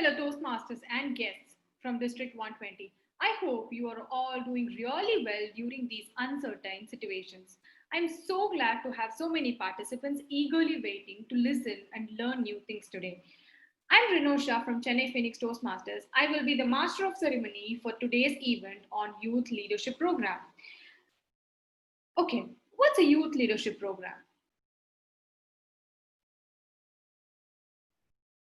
Hello, Toastmasters and guests from District 120. I hope you are all doing really well during these uncertain situations. I'm so glad to have so many participants eagerly waiting to listen and learn new things today. I'm Renosha from Chennai Phoenix Toastmasters. I will be the master of ceremony for today's event on Youth Leadership Program. Okay, what's a Youth Leadership Program?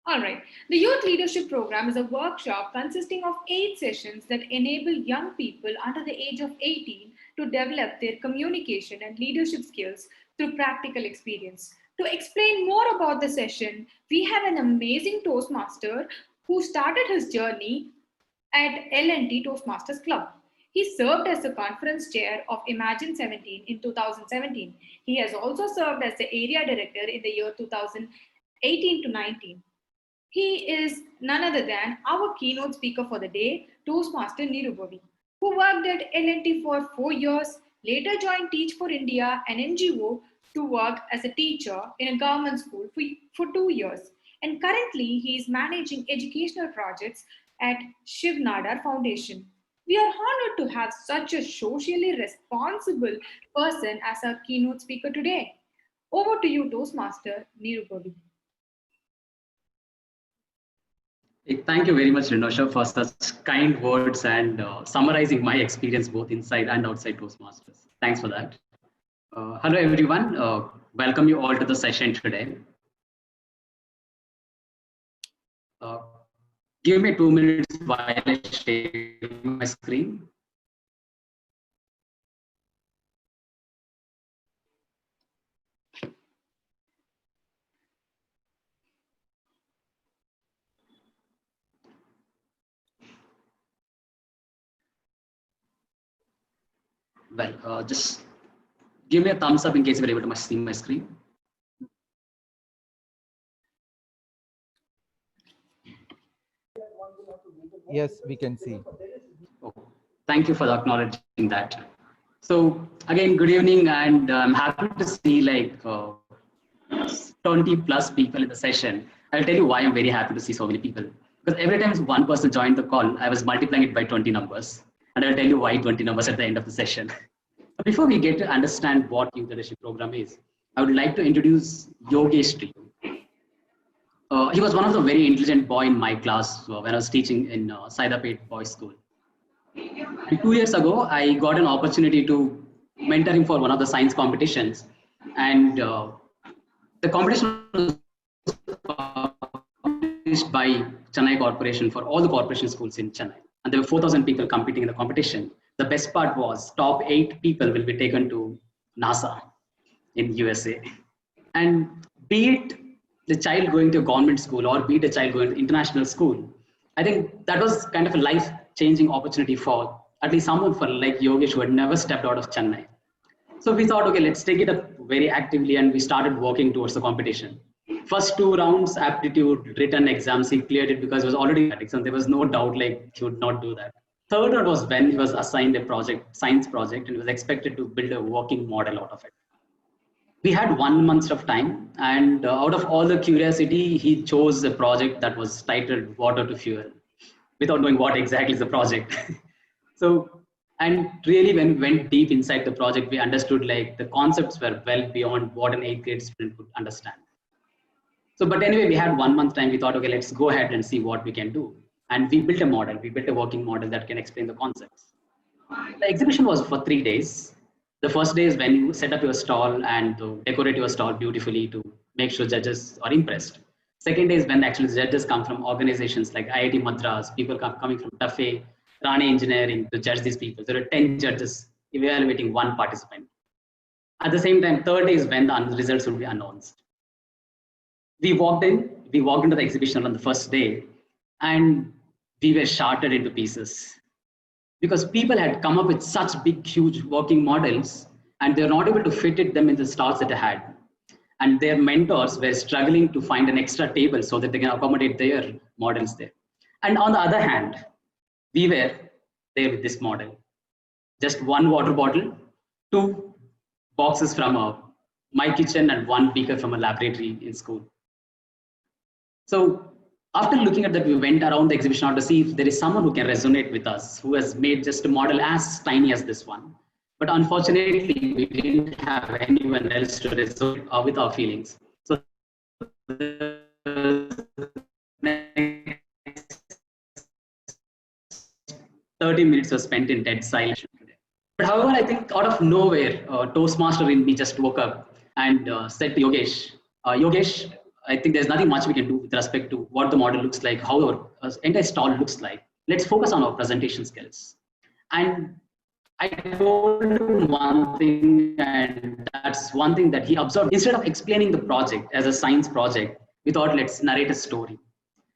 All right. The Youth Leadership Program is a workshop consisting of 8 sessions that enable young people under the age of 18 to develop their communication and leadership skills through practical experience. To explain more about the session, we have an amazing Toastmaster who started his journey at L&T Toastmasters Club. He served as the conference chair of Imagine 17 in 2017. He has also served as the area director in the year 2018 to 19. He is none other than our keynote speaker for the day, Toastmaster Neeru Bovi, who worked at L&T for 4 years, later joined Teach for India, an NGO, to work as a teacher in a government school for 2 years. And currently, he is managing educational projects at Shiv Nadar Foundation. We are honored to have such a socially responsible person as our keynote speaker today. Over to you, Toastmaster Neeru Bovi. Thank you very much, Renosha, for such kind words and summarizing my experience both inside and outside Toastmasters. Thanks for that. Hello, everyone. Welcome you all to the session today. Give me 2 minutes while I share my screen. Well, just give me a thumbs up in case you're able to see my screen. Yes, we can see. Oh, thank you for acknowledging that. So again, good evening, and I'm happy to see like 20 plus people in the session. I'll tell you why I'm very happy to see so many people. Because every time one person joined the call, I was multiplying it by 20 numbers. And I'll tell you why 20 numbers at the end of the session. Before we get to understand what Youth Leadership Program is, I would like to introduce Yogesh to you. He was one of the very intelligent boy in my class when I was teaching in Saidapet Boys School. And 2 years ago, I got an opportunity to mentor him for one of the science competitions. And the competition was published by Chennai Corporation for all the corporation schools in Chennai. And there were 4,000 people competing in the competition. The best part was top 8 people will be taken to NASA in USA. And be it the child going to a government school or be it a child going to international school, I think that was kind of a life-changing opportunity for at least someone for like Yogesh who had never stepped out of Chennai. So we thought, okay, let's take it up very actively, and we started working towards the competition. First 2 rounds, aptitude, written exams, he cleared it because it was already that exam. There was no doubt like he would not do that. Third round was when he was assigned a project, science project, and he was expected to build a working model out of it. We had 1 month of time, and out of all the curiosity, he chose a project that was titled Water to Fuel, without knowing what exactly is the project. So, and really when we went deep inside the project, we understood like the concepts were well beyond what an 8th grade student could understand. So, but anyway, we had 1 month time. We thought, okay, let's go ahead and see what we can do. And we built a model. We built a working model that can explain the concepts. The exhibition was for 3 days. The first day is when you set up your stall and decorate your stall beautifully to make sure judges are impressed. Second day is when actually judges come from organizations like IIT Madras, people coming from TAFE, Rani Engineering to judge these people. There are 10 judges evaluating one participant. At the same time, third day is when the results will be announced. We walked into the exhibition on the first day, and we were shattered into pieces because people had come up with such big, huge working models, and they're not able to fit them in the stalls that they had. And their mentors were struggling to find an extra table so that they can accommodate their models there. And on the other hand, we were there with this model. Just one water bottle, 2 boxes from my kitchen, and 1 beaker from a laboratory in school. So After looking at that, we went around the exhibition hall to see if there is someone who can resonate with us, who has made just a model as tiny as this one. But unfortunately, we didn't have anyone else to resonate with our feelings. So the next 30 minutes were spent in dead silence. But however, I think out of nowhere, Toastmaster in me just woke up and said to Yogesh, Yogesh, I think there's nothing much we can do with respect to what the model looks like, how our entire stall looks like. Let's focus on our presentation skills. And I told him one thing, and that's one thing that he observed. Instead of explaining the project as a science project, we thought, let's narrate a story.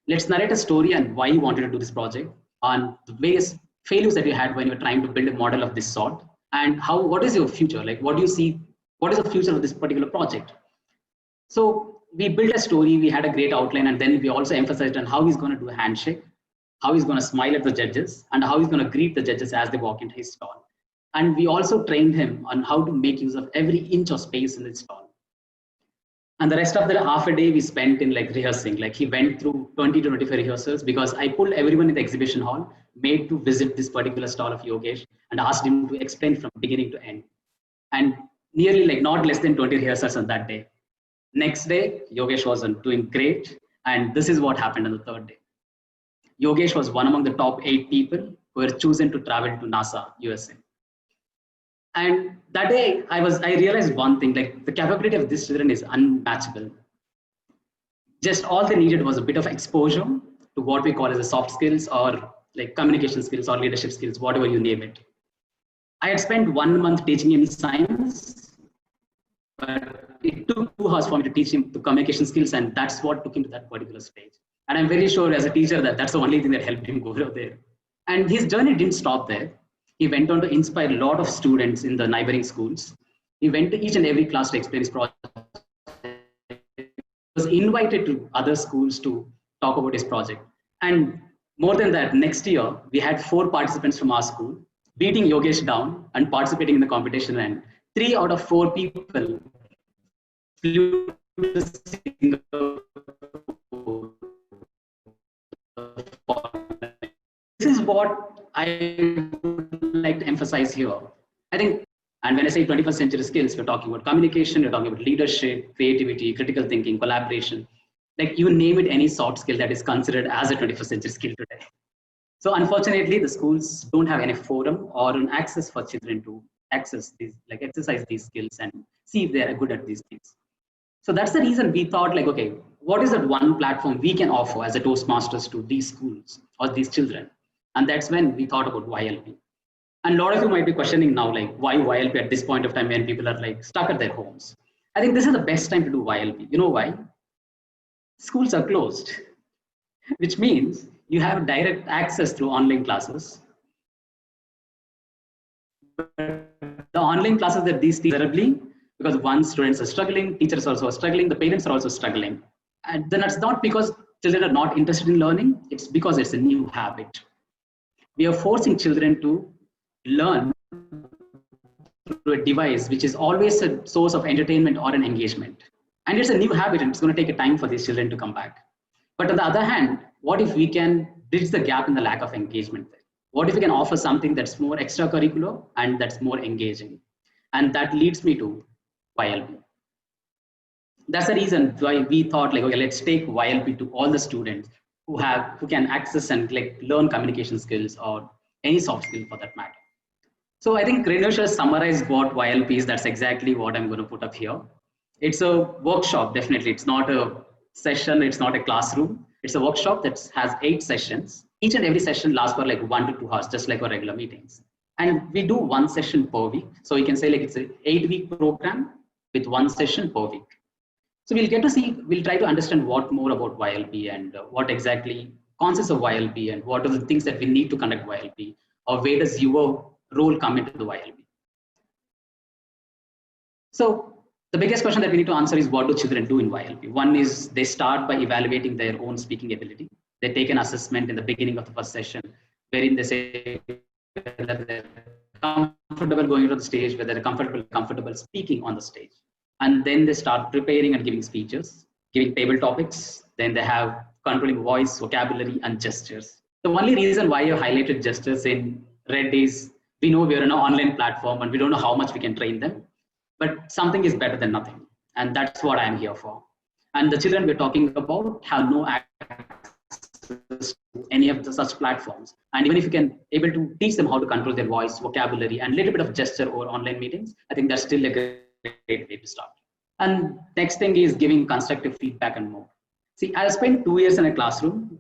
Let's narrate a story and why you wanted to do this project, on the various failures that you had when you were trying to build a model of this sort, and what is your future? Like, what do you see? What is the future of this particular project? So we built a story, we had a great outline, and then we also emphasized on how he's going to do a handshake, how he's going to smile at the judges, and how he's going to greet the judges as they walk into his stall. And we also trained him on how to make use of every inch of space in his stall. And the rest of the half a day we spent in like rehearsing. Like he went through 20 to 25 rehearsals because I pulled everyone in the exhibition hall, made to visit this particular stall of Yogesh and asked him to explain from beginning to end. And nearly like not less than 20 rehearsals on that day. Next day, Yogesh was doing great. And this is what happened on the third day. Yogesh was one among the top 8 people who were chosen to travel to NASA, USA. And that day, I realized one thing, like the capability of these children is unmatchable. Just all they needed was a bit of exposure to what we call as the soft skills or like communication skills or leadership skills, whatever you name it. I had spent 1 month teaching him science, but it took 2 hours for me to teach him the communication skills, and that's what took him to that particular stage. And I'm very sure as a teacher that that's the only thing that helped him go there. And his journey didn't stop there. He went on to inspire a lot of students in the neighboring schools. He went to each and every class to explain his project. He was invited to other schools to talk about his project. And more than that, next year, we had 4 participants from our school beating Yogesh down and participating in the competition. And 3 out of 4 people flew to Singapore. This is what I would like to emphasize here. I think, and when I say 21st century skills, we're talking about communication, we're talking about leadership, creativity, critical thinking, collaboration. Like you name it, any soft skill that is considered as a 21st century skill today. So unfortunately, the schools don't have any forum or an access for children to access these, like exercise these skills and see if they are good at these things. So that's the reason we thought like, okay, what is that one platform we can offer as a Toastmasters to these schools or these children? And that's when we thought about YLP. And a lot of you might be questioning now, like, why YLP at this point of time when people are like stuck at their homes? I think this is the best time to do YLP. You know why? Schools are closed, which means you have direct access through online classes. But the online classes that these teach terribly because one, students are struggling, teachers also are struggling, the parents are also struggling. And then it's not because children are not interested in learning, it's because it's a new habit. We are forcing children to learn through a device which is always a source of entertainment or an engagement. And it's a new habit and it's going to take a time for these children to come back. But on the other hand, what if we can bridge the gap in the lack of engagement? What if we can offer something that's more extracurricular and that's more engaging? And that leads me to YLP. That's the reason why we thought like, okay, let's take YLP to all the students who can access and like learn communication skills or any soft skill for that matter. So I think Renush has summarized what YLP is. That's exactly what I'm going to put up here. It's a workshop, definitely. It's not a session. It's not a classroom. It's a workshop that has 8 sessions. Each and every session lasts for like 1 to 2 hours, just like our regular meetings. And we do 1 session per week. So you can say like it's an 8-week program with 1 session per week. So we'll try to understand what more about YLP and what exactly consists of YLP and what are the things that we need to conduct YLP, or where does your role come into the YLP. So the biggest question that we need to answer is, what do children do in YLP? One is they start by evaluating their own speaking ability. They take an assessment in the beginning of the first session, wherein they say whether they're comfortable going to the stage, whether they're comfortable speaking on the stage. And then they start preparing and giving speeches, giving table topics. Then they have controlling voice, vocabulary, and gestures. The only reason why you highlighted gestures in red is we know we're an online platform and we don't know how much we can train them, but something is better than nothing. And that's what I'm here for. And the children we're talking about have no access to any of the such platforms. And even if you can able to teach them how to control their voice, vocabulary, and a little bit of gesture over online meetings, I think that's still a great way to start. And next thing is giving constructive feedback and more. See, I spent 2 years in a classroom.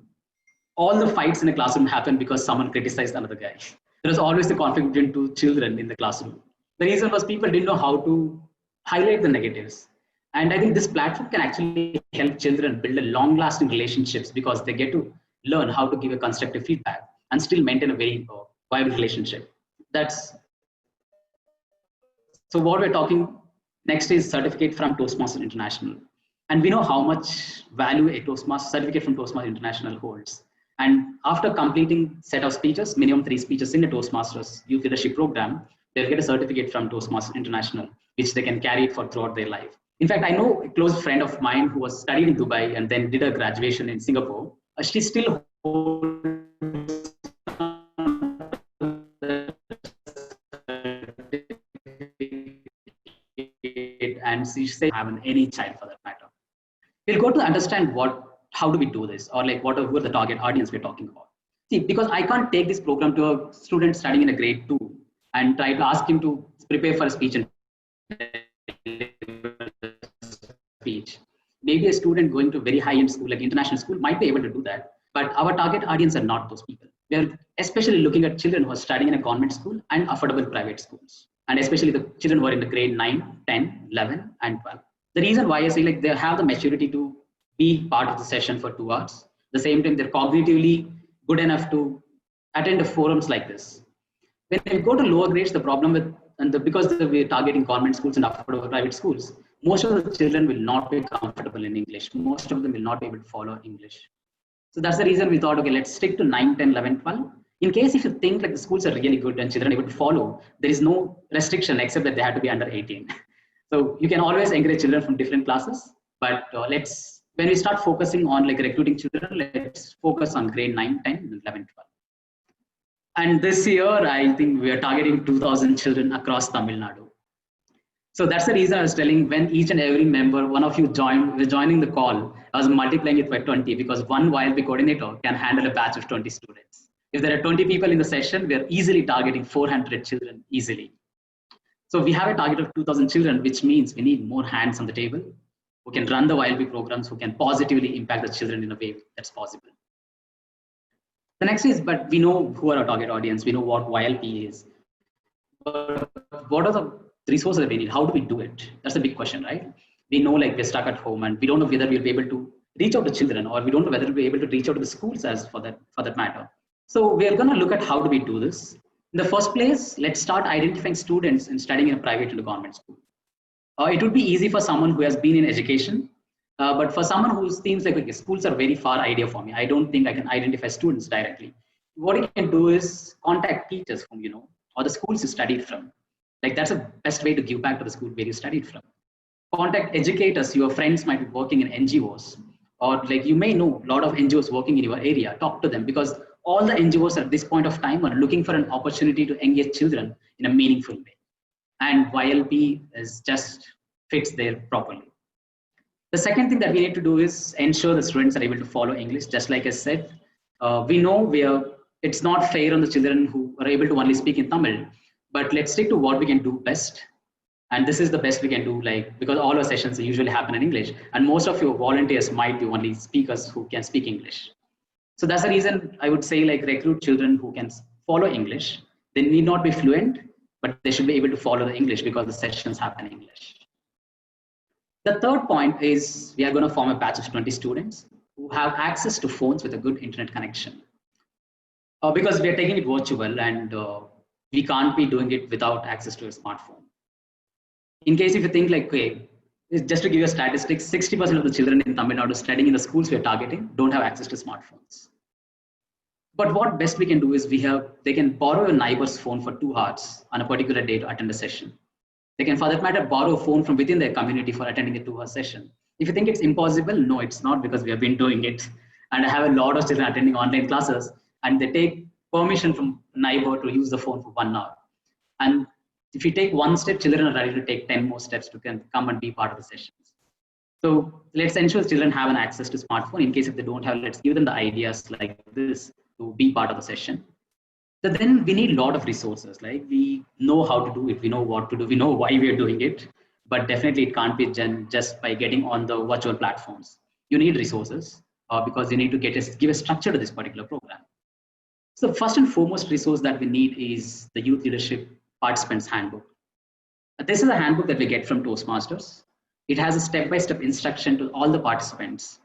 All the fights in a classroom happen because someone criticized another guy. There was always a conflict between two children in the classroom. The reason was people didn't know how to highlight the negatives. And I think this platform can actually help children build a long-lasting relationships because they get to learn how to give a constructive feedback and still maintain a very viable relationship. That's so what we're talking next is certificate from Toastmasters International. And we know how much value a Toastmasters certificate from Toastmasters International holds. And after completing set of speeches, minimum 3 speeches in the Toastmasters Youth Leadership Program, they'll get a certificate from Toastmasters International, which they can carry it for throughout their life. In fact, I know a close friend of mine who was studied in Dubai and then did a graduation in Singapore. She still holds and she said have any child for that matter. We'll go to understand how do we do this, or like who are the target audience we're talking about. See, because I can't take this program to a student studying in a grade 2 and try to ask him to prepare for a speech and speech. Maybe a student going to a very high-end school, like international school, might be able to do that. But our target audience are not those people. We're especially looking at children who are studying in a government school and affordable private schools. And especially the children who are in the grade 9, 10, 11, and 12. The reason why I say like they have the maturity to be part of the session for 2 hours. At the same time, they're cognitively good enough to attend forums like this. When we go to lower grades, the problem with, because we're targeting government schools and affordable private schools, most of the children will not be comfortable in English. Most of them will not be able to follow English. So that's the reason we thought, okay, let's stick to 9, 10, 11, 12. In case if you think like the schools are really good and children are able to follow, there is no restriction except that they have to be under 18. So you can always encourage children from different classes, but when we start focusing on like recruiting children, let's focus on grade 9, 10, 11, 12. And this year, I think we are targeting 2,000 children across Tamil Nadu. So that's the reason I was telling when each and every member, one of you was joining the call, I was multiplying it by 20 because one YLP coordinator can handle a batch of 20 students. If there are 20 people in the session, we are easily targeting 400 children easily. So we have a target of 2,000 children, which means we need more hands on the table who can run the YLP programs, who can positively impact the children in a way that's possible. The next is, but we know who are our target audience. We know what YLP is. But what are the resources that we need? How do we do it? That's a big question, right? We know like we're stuck at home and we don't know whether we'll be able to reach out to children, or we don't know whether we'll be able to reach out to the schools as for that matter. So we're going to look at how do we do this. In the first place, let's start identifying students and studying in a private and a government school. It would be easy for someone who has been in education, but for someone who seems like okay, schools are very far idea for me. I don't think I can identify students directly. What you can do is contact teachers whom you know, or the schools you studied from. Like that's the best way to give back to the school where you studied from. Contact educators. Your friends might be working in NGOs, or like you may know a lot of NGOs working in your area. Talk to them because all the NGOs at this point of time are looking for an opportunity to engage children in a meaningful way. And YLP is just fits there properly. The second thing that we need to do is ensure the students are able to follow English. Just like I said, we know it's not fair on the children who are able to only speak in Tamil, but let's stick to what we can do best. And this is the best we can do, like, because all our sessions usually happen in English and most of your volunteers might be only speakers who can speak English. So that's the reason I would say like recruit children who can follow English. They need not be fluent, but they should be able to follow the English because the sessions happen in English. The third point is we are going to form a batch of 20 students who have access to phones with a good internet connection. Because we are taking it virtual and we can't be doing it without access to a smartphone. In case if you think like, okay, just to give you a statistic, 60% of the children in Tamil Nadu studying in the schools we are targeting don't have access to smartphones. But what best we can do is they can borrow a neighbor's phone for 2 hours on a particular day to attend a session. They can, for that matter, borrow a phone from within their community for attending a 2-hour session. If you think it's impossible, no, it's not, because we have been doing it. And I have a lot of children attending online classes, and they take permission from neighbor to use the phone for 1 hour. And if you take one step, children are ready to take 10 more steps to come and be part of the sessions. So let's ensure children have an access to smartphone. In case if they don't have, let's give them the ideas like this to be part of the session. So then we need a lot of resources. Like we know how to do it, we know what to do, we know why we are doing it, but definitely it can't be done just by getting on the virtual platforms. You need resources because you need to give a structure to this particular program. So first and foremost resource that we need is the Youth Leadership Participants Handbook. This is a handbook that we get from Toastmasters. It has a step-by-step instruction to all the participants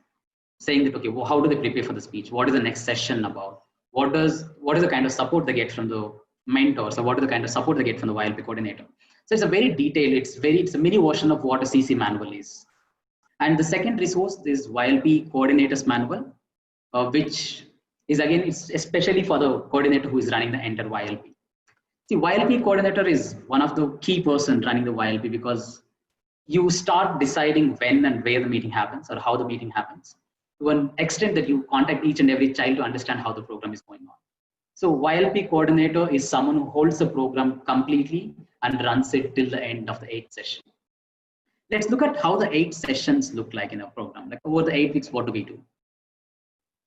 saying that, okay, well, how do they prepare for the speech? What is the next session about? What is the kind of support they get from the mentors, or what is the kind of support they get from the YLP coordinator? So it's a very detailed, it's a mini version of what a CC manual is. And the second resource is YLP Coordinators Manual, which is again, it's especially for the coordinator who is running the entire YLP. See, YLP coordinator is one of the key person running the YLP because you start deciding when and where the meeting happens or how the meeting happens to an extent that you contact each and every child to understand how the program is going on. So YLP coordinator is someone who holds the program completely and runs it till the end of the 8th session. Let's look at how the 8 sessions look like in a program. Like over the 8 weeks, what do we do?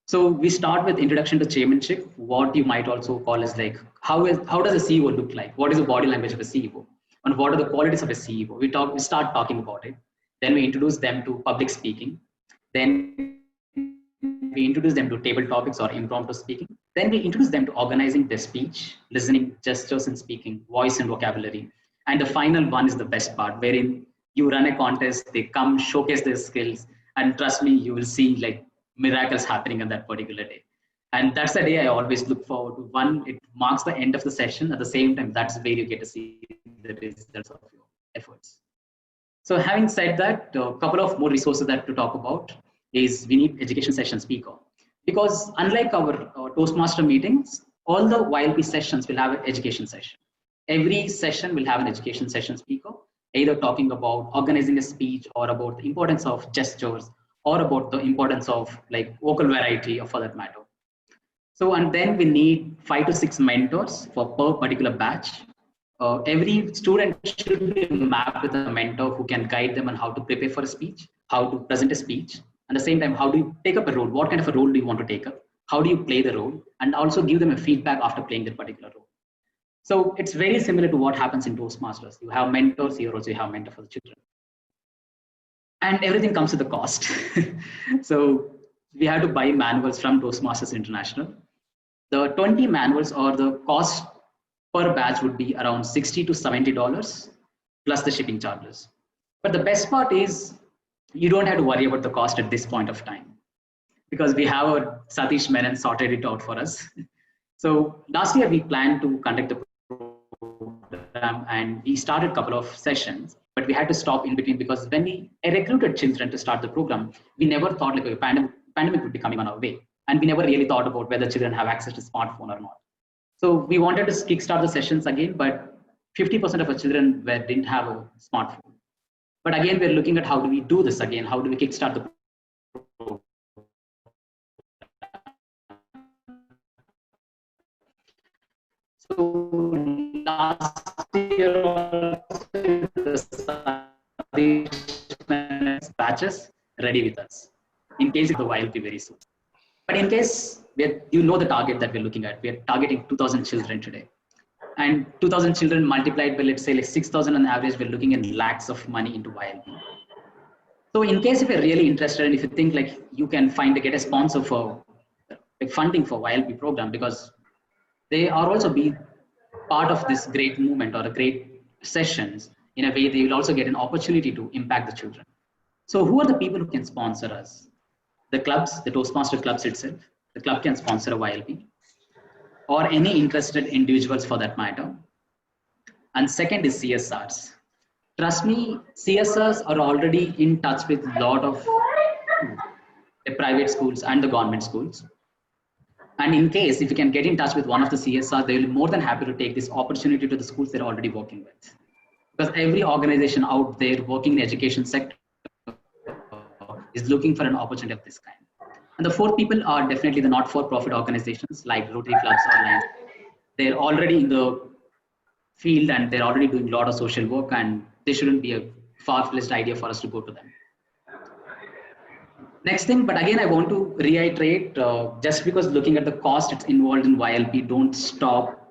So we start with introduction to chairmanship, what you might also call as like, how does a CEO look like? What is the body language of a CEO? And what are the qualities of a CEO? We start talking about it. Then we introduce them to public speaking. Then we introduce them to table topics or impromptu speaking. Then we introduce them to organizing their speech, listening, gestures and speaking, voice and vocabulary. And the final one is the best part, wherein you run a contest, they come showcase their skills, and trust me, you will see like miracles happening on that particular day. And that's the day I always look forward to. One, it marks the end of the session. At the same time, that's where you get to see the results of your efforts. So having said that, a couple of more resources that to talk about is we need education session speaker. Because unlike our Toastmaster meetings, all the YLP sessions will have an education session. Every session will have an education session speaker, either talking about organizing a speech or about the importance of gestures or about the importance of like vocal variety or for that matter. So, and then we need 5 to 6 mentors for per particular batch. Every student should be mapped with a mentor who can guide them on how to prepare for a speech, how to present a speech. At the same time, how do you take up a role? What kind of a role do you want to take up? How do you play the role? And also give them a feedback after playing that particular role. So it's very similar to what happens in Toastmasters. You have mentors, here also you have mentor for the children. And everything comes with a cost. So we have to buy manuals from Toastmasters International. The 20 manuals or the cost per batch would be around $60 to $70 plus the shipping charges. But the best part is you don't have to worry about the cost at this point of time because we have our Satish Menon sorted it out for us. So last year we planned to conduct the program and we started a couple of sessions, but we had to stop in between because when we recruited children to start the program, we never thought like a pandemic would be coming on our way. And we never really thought about whether children have access to smartphone or not. So we wanted to kickstart the sessions again, but 50% of our children didn't have a smartphone. But again, we're looking at how do we do this again? How do we kickstart the program? So last year, the batches ready with us in case the wild be very soon. But in case you know the target that we're looking at, we're targeting 2,000 children today. And 2,000 children multiplied by, let's say, like 6,000 on average, we're looking at lakhs of money into YLP. So in case if you're really interested and if you think like you can get a sponsor for like funding for YLP program, because they are also be part of this great movement or a great sessions, in a way they will also get an opportunity to impact the children. So who are the people who can sponsor us? The clubs, the Toastmaster clubs itself, the club can sponsor a YLP or any interested individuals for that matter. And second is CSRs. Trust me, CSRs are already in touch with a lot of the private schools and the government schools. And in case, if you can get in touch with one of the CSR, they will be more than happy to take this opportunity to the schools they're already working with. Because every organization out there working in the education sector is looking for an opportunity of this kind. And the fourth people are definitely the not-for-profit organizations like Rotary Clubs or Lions. They're already in the field and they're already doing a lot of social work, and they shouldn't be a far-fetched idea for us to go to them. Next thing, but again, I want to reiterate, just because looking at the cost it's involved in YLP, don't stop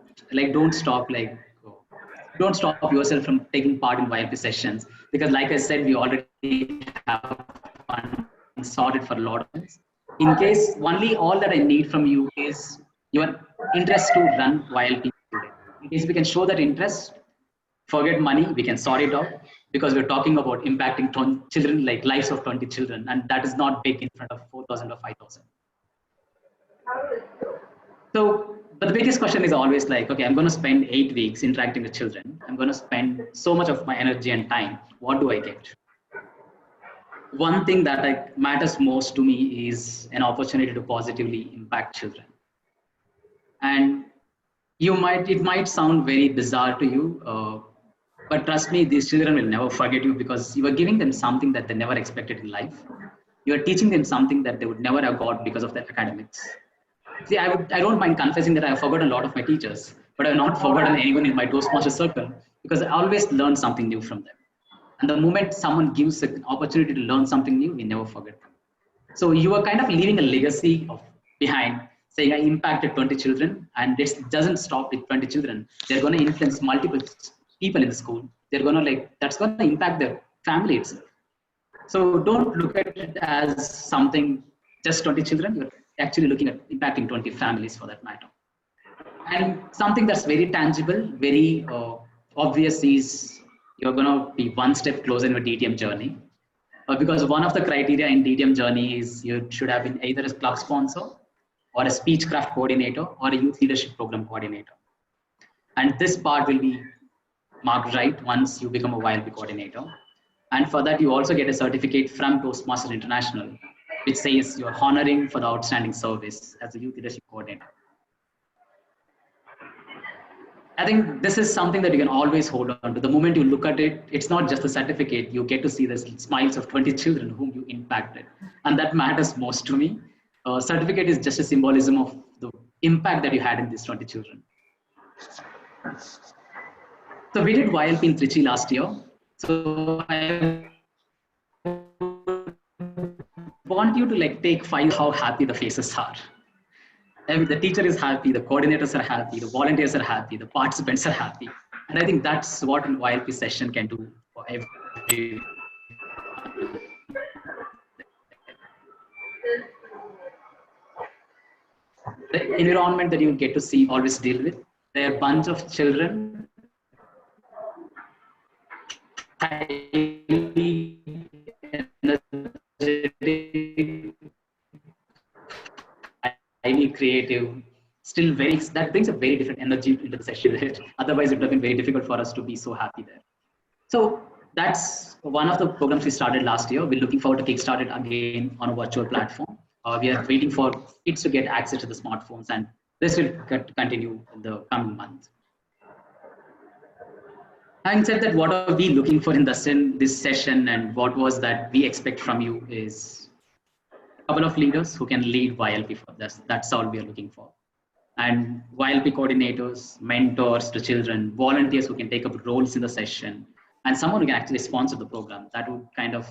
yourself from taking part in YLP sessions, because like I said, we already have one sorted for a lot of things. In case, only all that I need from you is your interest to run YLP today. In case we can show that interest, forget money, we can sort it out, because we're talking about impacting children, like lives of 20 children, and that is not big in front of 4,000 or 5,000. So, but the biggest question is always like, okay, I'm going to spend 8 weeks interacting with children. I'm going to spend so much of my energy and time. What do I get? One thing that matters most to me is an opportunity to positively impact children. And it might sound very bizarre to you, but trust me, these children will never forget you, because you are giving them something that they never expected in life. You are teaching them something that they would never have got because of their academics. See, I don't mind confessing that I have forgotten a lot of my teachers, but I have not forgotten anyone in my Toastmaster circle, because I always learn something new from them. And the moment someone gives an opportunity to learn something new, we never forget them. So you are kind of leaving a legacy behind, saying I impacted 20 children, and this doesn't stop with 20 children. They're going to influence multiple people in the school. They're going to that's going to impact their family itself. So don't look at it as something just 20 children. You're actually looking at impacting 20 families for that matter. And something that's very tangible, very obvious is you're going to be one step closer in your DTM journey. Because one of the criteria in DTM journey is you should have been either a club sponsor or a speechcraft coordinator or a youth leadership program coordinator. And this part will be marked right once you become a YLP coordinator. And for that, you also get a certificate from Toastmasters International, which says you're honoring for the outstanding service as a youth leadership coordinator. I think this is something that you can always hold on to. The moment you look at it, it's not just a certificate. You get to see the smiles of 20 children whom you impacted. And that matters most to me. Certificate is just a symbolism of the impact that you had in these 20 children. So we did YLP in Trichy last year. So I want you to take 5 how happy the faces are. The teacher is happy, the coordinators are happy, the volunteers are happy, the participants are happy. And I think that's what a YLP session can do for every. The environment that you get to see, always deal with, they're a bunch of children, highly energetic, highly creative, still that brings a very different energy into the session. Otherwise, it would have been very difficult for us to be so happy there. So that's one of the programs we started last year. We're looking forward to kickstart it again on a virtual platform. We are waiting for kids to get access to the smartphones, and this will continue in the coming months. Having said that, what are we looking for in this session, and what was that we expect from you is a couple of leaders who can lead YLP for this. That's all we are looking for. And YLP coordinators, mentors to children, volunteers who can take up roles in the session, and someone who can actually sponsor the program. That would kind of,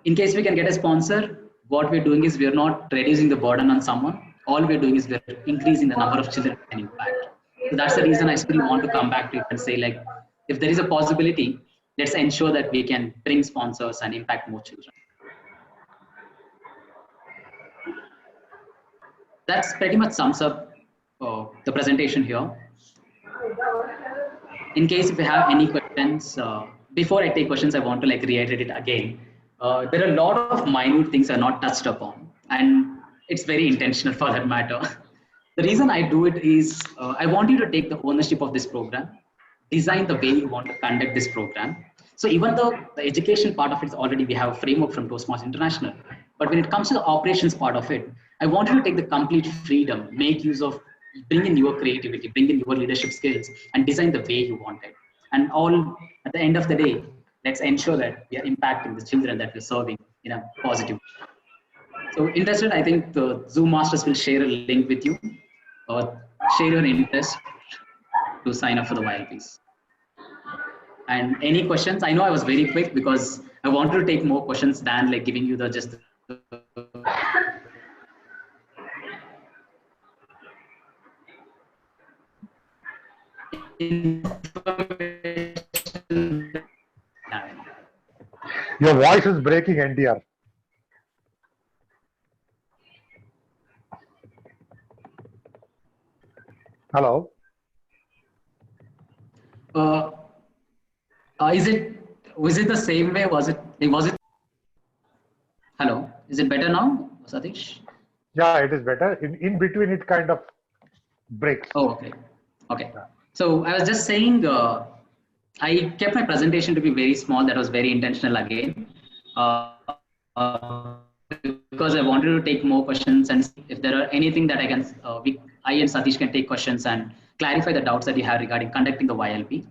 in case we can get a sponsor, what we're doing is we're not reducing the burden on someone. All we're doing is we're increasing the number of children we can impact. So that's the reason I still want to come back to it and say, if there is a possibility, let's ensure that we can bring sponsors and impact more children. That's pretty much sums up the presentation here. In case if you have any questions, before I take questions, I want to reiterate it again. There are a lot of minute things are not touched upon, and it's very intentional for that matter. The reason I do it is I want you to take the ownership of this program, design the way you want to conduct this program. So even though the education part of it is already, we have a framework from Toastmasters International, but when it comes to the operations part of it, I want you to take the complete freedom, make use of, bring in your creativity, bring in your leadership skills, and design the way you want it. And all at the end of the day, let's ensure that we are impacting the children that we're serving in a positive way. So interested, I think the Zoom masters will share a link with you or share your interest to sign up for the YLPs. And any questions? I know I was very quick because I wanted to take more questions than like giving you the just. Your voice is breaking, NDR. Hello. Was it the same way? Was it? Hello, is it better now, Satish? Yeah, it is better. In between, it kind of breaks. Oh, okay. Okay. So I was just saying, I kept my presentation to be very small. That was very intentional again. Uh, because I wanted to take more questions and see if there are anything that I can, I and Satish can take questions and clarify the doubts that you have regarding conducting the YLP.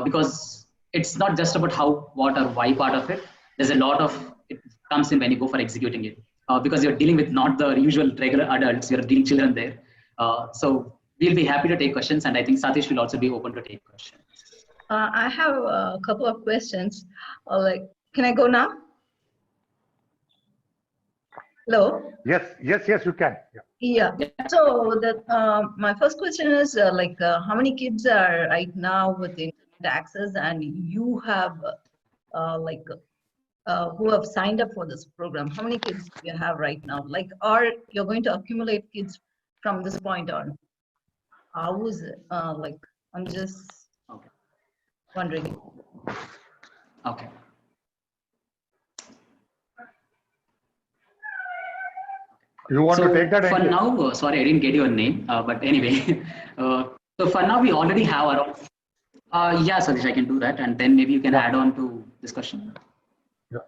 Because it's not just about how, what, or why part of it. There's a lot of it comes in when you go for executing it. Because you're dealing with not the usual regular adults, you're dealing children there. So we'll be happy to take questions, and I think Satish will also be open to take questions. I have a couple of questions. Can I go now? Hello? Yes, you can. Yeah. So my first question is how many kids are right now with internet access, and you have who have signed up for this program? How many kids do you have right now? Or you're going to accumulate kids from this point on? How is it? I'm just wondering. Okay. You want to take that? For now, sorry, I didn't get your name, but anyway, so for now we already have around. Yeah, Satish, I can do that, and then maybe you can add on to discussion. Yeah.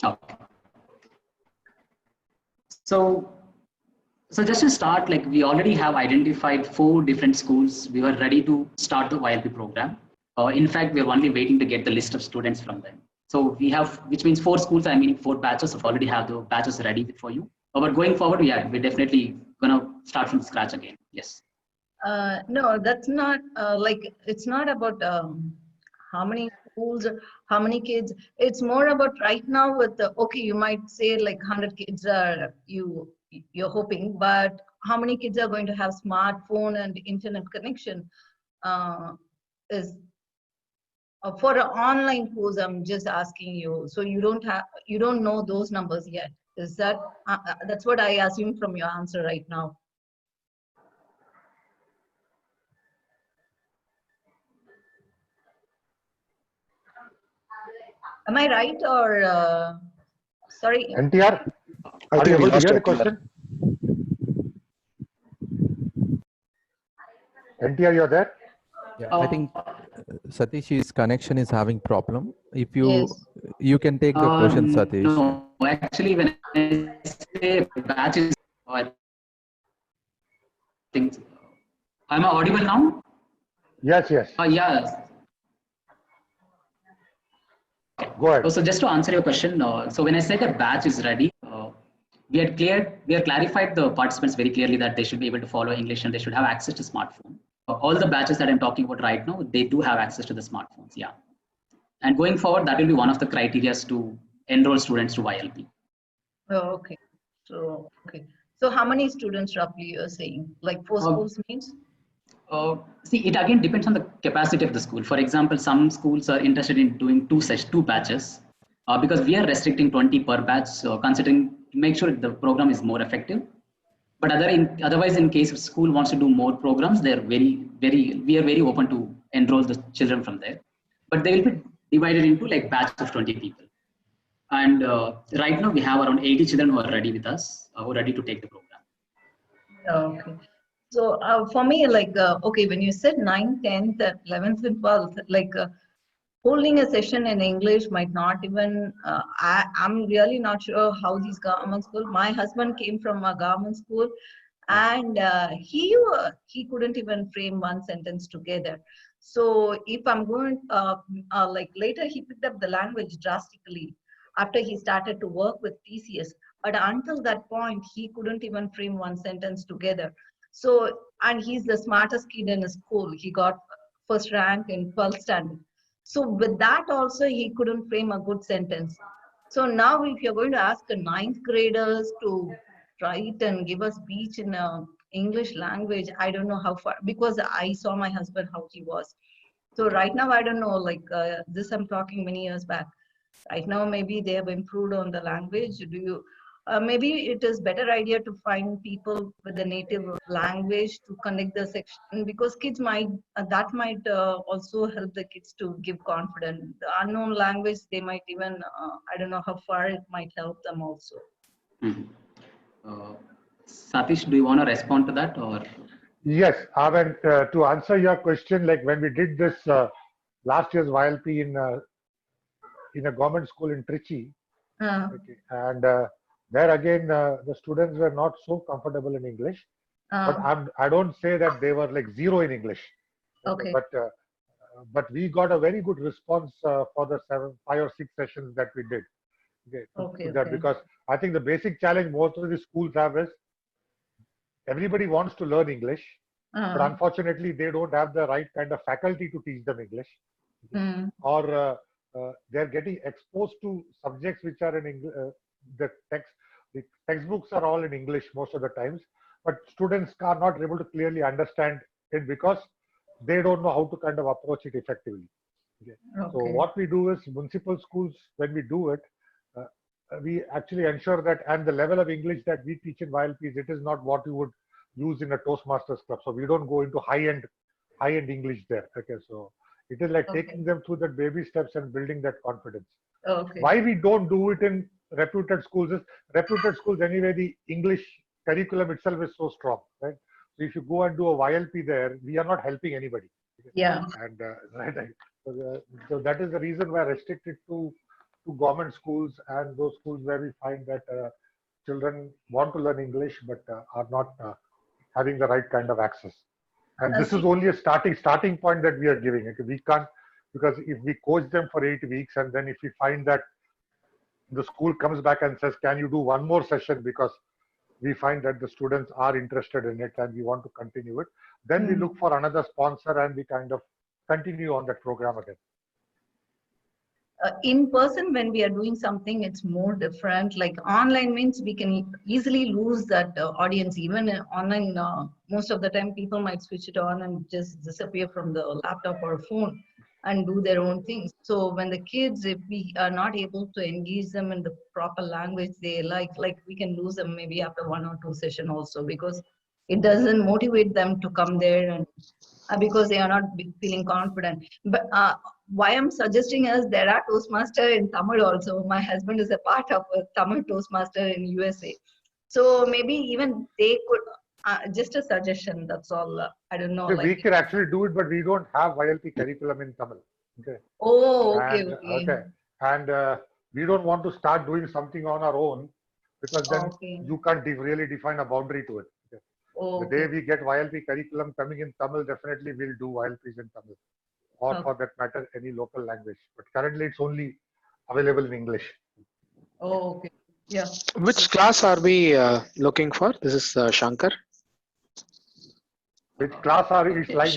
Okay. So just to start, like we already have identified 4 different schools. We were ready to start the YLP program. In fact, we are only waiting to get the list of students from them. So we have, which means 4 schools, I mean 4 batches, of already have the batches ready for you. But going forward, we're definitely gonna start from scratch again. Yes. No, that's not it's not about how many schools or how many kids. It's more about right now with the, okay, you might say like 100 kids are you're hoping, but how many kids are going to have smartphone and internet connection is for an online course. I'm just asking you, so you don't know those numbers yet. Is that that's what I assume from your answer right now? Am I right or sorry? NTR, are you able to hear the question? NTR, you're there? Yeah, I think Satish's connection is having problem. If you Yes. you can take the question, Satish. No, actually, when I say batches, I think, am I audible now? Yes. Yeah. Go ahead. So just to answer your question, so when I said the batch is ready, we have clarified the participants very clearly that they should be able to follow English and they should have access to smartphone. All the batches that I'm talking about right now, they do have access to the smartphones, yeah. And going forward, that will be one of the criteria to enroll students to YLP. Oh, okay. So how many students roughly you're saying? Like 4 schools means? See, it again depends on the capacity of the school. For example, some schools are interested in doing 2 batches because we are restricting 20 per batch, considering to make sure the program is more effective. But otherwise, in case if school wants to do more programs, we are very open to enroll the children from there. But they will be divided into like batches of 20 people. And right now we have around 80 children who are ready with us, who are ready to take the program. Okay. So for me, okay, when you said 9th, 10th, 11th, and 12th, holding a session in English might not even, I'm really not sure how these government schools, my husband came from a government school, and he couldn't even frame one sentence together. So if I'm going like later, he picked up the language drastically after he started to work with TCS. But until that point, he couldn't even frame one sentence together. So, and he's the smartest kid in his school. He got first rank in 12th standard. So with that also, he couldn't frame a good sentence. So now if you're going to ask a ninth graders to write and give a speech in English language, I don't know how far, because I saw my husband how he was. So right now, I don't know, like this I'm talking many years back. Right now, maybe they have improved on the language. Do you, maybe it is better idea to find people with the native language to conduct the section, because kids might, that might also help the kids to give confidence. The unknown language, they might even, I don't know how far it might help them also. Mhm. Satish, do you want to respond to that or? Yes, I mean, to answer your question, like when we did this last year's YLP in a government school in Trichy, okay, and there again the students were not so comfortable in English, but I don't say that they were like zero in English. Okay. But we got a very good response for the 5 or 6 sessions that we did. Okay, that, because I think the basic challenge most of the schools have is everybody wants to learn English, but unfortunately they don't have the right kind of faculty to teach them English, or they're getting exposed to subjects which are in English. The textbooks are all in English most of the times, but students are not able to clearly understand it because they don't know how to kind of approach it effectively. Okay. So what we do is municipal schools, when we do it, we actually ensure that, and the level of English that we teach in YLPs, it is not what you would use in a Toastmasters club. So we don't go into high-end English there. Okay, so it is like taking them through the baby steps and building that confidence. Why we don't do it in reputed schools is, reputed schools anyway, the English curriculum itself is so strong, right? So if you go and do a YLP there, we are not helping anybody. Yeah. And right, so that is the reason we're restricted to government schools and those schools where we find that children want to learn English but are not having the right kind of access. And this is only a starting point that we are giving. Okay? We can't, because if we coach them for 8 weeks and then if we find that the school comes back and says, can you do one more session because we find that the students are interested in it and we want to continue it, then we look for another sponsor and we kind of continue on that program again. In person, when we are doing something, it's more different. Like online means we can easily lose that audience. Even online, most of the time people might switch it on and just disappear from the laptop or phone and do their own things. So when the kids, if we are not able to engage them in the proper language they like we can lose them maybe after 1 or 2 sessions also, because it doesn't motivate them to come there, and because they are not feeling confident. But why I'm suggesting is there are Toastmaster in Tamil also. My husband is a part of a Tamil Toastmaster in USA. So maybe even they could, just a suggestion, that's all. I don't know. We can actually do it, but we don't have YLP curriculum in Tamil. Okay. Oh, okay, And we don't want to start doing something on our own, because then you can't really define a boundary to it. Okay. The day we get YLP curriculum coming in Tamil, definitely we'll do YLPs in Tamil, or for that matter, any local language. But currently it's only available in English. Oh, okay. Yeah. Which class are we looking for? This is Shankar. Which class are it's like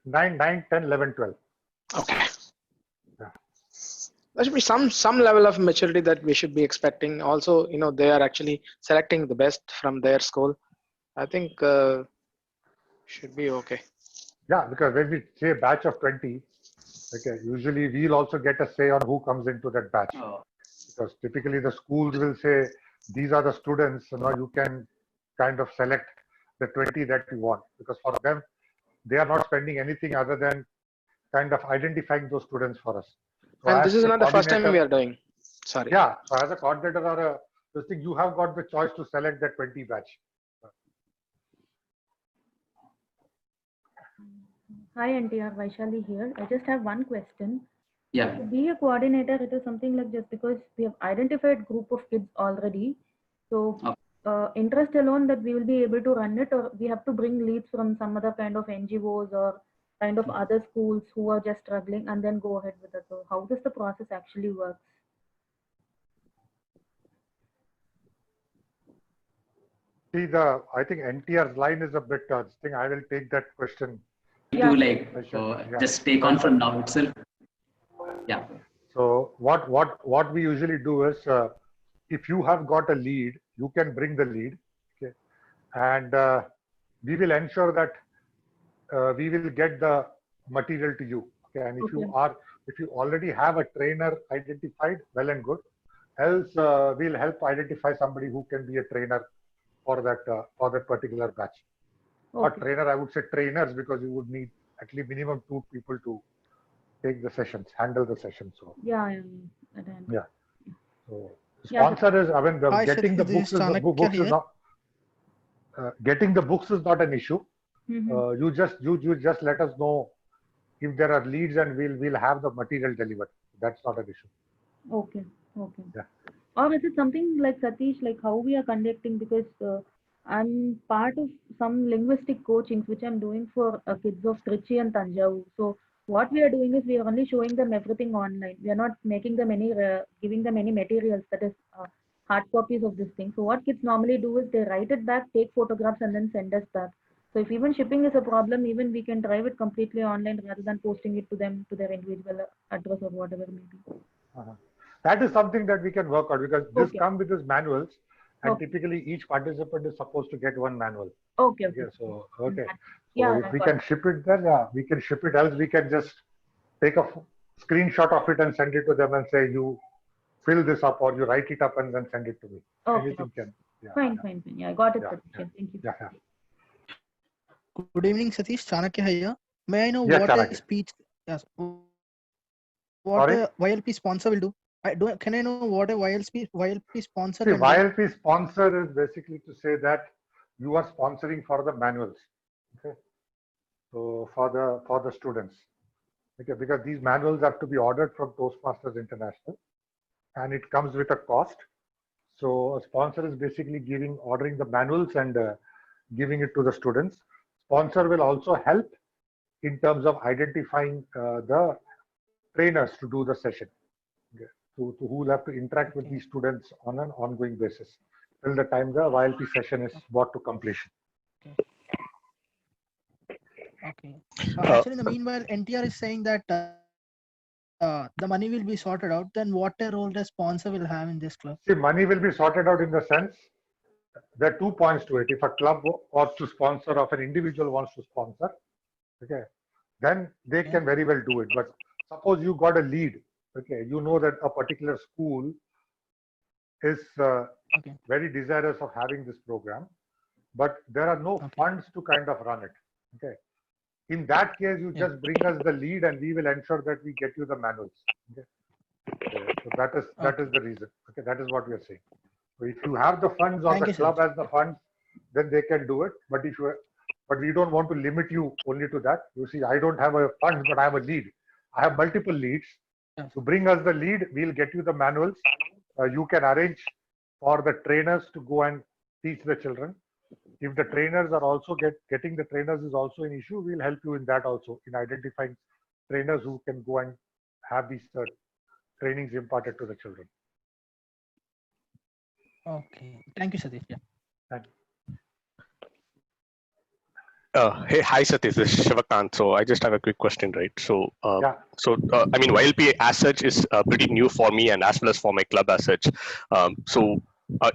9, 10, 11, 12. Okay. Yeah. There should be some level of maturity that we should be expecting. Also, they are actually selecting the best from their school. I think should be okay. Yeah, because when we say batch of 20, okay, usually we'll also get a say on who comes into that batch. Because typically the schools will say, these are the students, so now you can kind of select the 20 that you want. Because for them, they are not spending anything other than kind of identifying those students for us. So and this is not the first time we are doing. Sorry. Yeah, so as a coordinator or this thing, you have got the choice to select that 20 batch. Hi, NTR, Vaishali here. I just have one question. Yeah. To be a coordinator, it is something like just because we have identified group of kids already. So interest alone that we will be able to run it, or we have to bring leads from some other kind of NGOs or kind of other schools who are just struggling and then go ahead with it? So how does the process actually work? See, I think NTR's line is a bit thing. I will take that question. To just take on from now itself. Yeah. So what we usually do is, if you have got a lead, you can bring the lead, okay, and we will ensure that we will get the material to you. Okay, and if you already have a trainer identified, well and good. Else, we'll help identify somebody who can be a trainer for that particular batch. Not trainer, I would say trainers, because you would need at least minimum 2 people to take the sessions, handle the sessions. So Yeah. So sponsor is, I mean, getting the books is not getting the books is not an issue. You just let us know if there are leads, and we'll have the material delivered. That's not an issue. Okay. Yeah. Or is it something like Satish, like how we are conducting? Because I'm part of some linguistic coachings which I'm doing for kids of Trichy and Tanjavur. So what we are doing is we are only showing them everything online. We are not making them giving them any materials, that is hard copies of this thing. So what kids normally do is they write it back, take photographs, and then send us back. So if even shipping is a problem, even we can drive it completely online rather than posting it to them to their individual address or whatever it may be. That is something that we can work out, because this comes with these manuals, and typically each participant is supposed to get one manual. Okay. So if we can ship it, then we can ship it. Else we can just take a screenshot of it and send it to them and say, you fill this up, or you write it up and then send it to me. Anything can. Fine. Yeah, I got it. Thank you. Yeah. Good evening, Satish. Chanakya here. May I know what a speech? Yes. What a YLP sponsor will do? Can I know what a YLP sponsor can do? YLP sponsor is basically to say that you are sponsoring for the manuals. Okay. So for the students. Okay, because these manuals have to be ordered from Toastmasters International, and it comes with a cost. So a sponsor is basically ordering the manuals and giving it to the students. Sponsor will also help in terms of identifying the trainers to do the session. Okay. To who will have to interact with these students on an ongoing basis till the time the YLP session is brought to completion. Okay. Actually, in the meanwhile, NTR is saying that the money will be sorted out. Then what a role the sponsor will have in this club? See, money will be sorted out in the sense, there are 2 points to it. If a club wants to sponsor, or if an individual wants to sponsor, okay, then they can very well do it. But suppose you got a lead, okay, you know that a particular school is very desirous of having this program, but there are no funds to kind of run it. Okay. In that case, you just bring us the lead, and we will ensure that we get you the manuals. Okay. So that is the reason. Okay, that is what we are saying. So if you have the funds, or the club has the funds, then they can do it. But we don't want to limit you only to that. You see, I don't have a funds, but I have a lead. I have multiple leads. So bring us the lead. We'll get you the manuals. You can arrange for the trainers to go and teach the children. If the trainers are also getting the trainers is also an issue, we'll help you in that also, in identifying trainers who can go and have these trainings imparted to the children. Okay. Thank you, Satish. Yeah. Thank you. Hey, hi Satish, this is Shivakant. So I just have a quick question, right? So, I mean, YLP as such is pretty new for me, and as well as for my club as such.